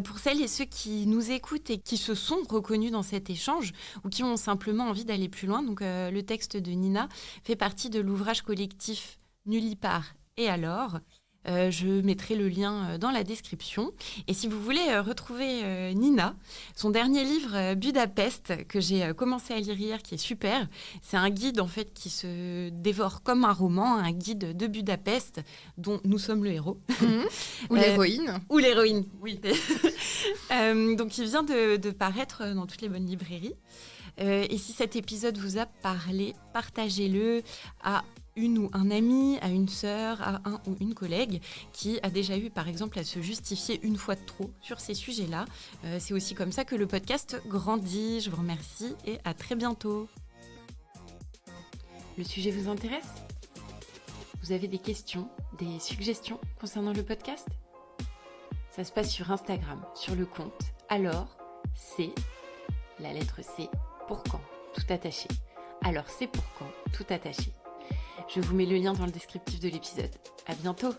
Pour celles et ceux qui nous écoutent et qui se sont reconnus dans cet échange ou qui ont simplement envie d'aller plus loin, donc le texte de Nina fait partie de l'ouvrage collectif Nullipare et alors. Je mettrai le lien dans la description. Et si vous voulez retrouver Nina, son dernier livre Budapest, que j'ai commencé à lire hier, qui est super, c'est un guide en fait qui se dévore comme un roman, un guide de Budapest dont nous sommes le héros. Ou l'héroïne. Ou l'héroïne, oui. Donc il vient de paraître dans toutes les bonnes librairies. Et si cet épisode vous a parlé, partagez-le à une ou un ami, à une sœur, à un ou une collègue qui a déjà eu, par exemple, à se justifier une fois de trop sur ces sujets-là. C'est aussi comme ça que le podcast grandit. Je vous remercie et à très bientôt. Le sujet vous intéresse ? Vous avez des questions, des suggestions concernant le podcast ? Ça se passe sur Instagram, sur le compte Alors, c'est la lettre C, pour quand, tout attaché. Alors, c'est pour quand, tout attaché. Je vous mets le lien dans le descriptif de l'épisode. À bientôt!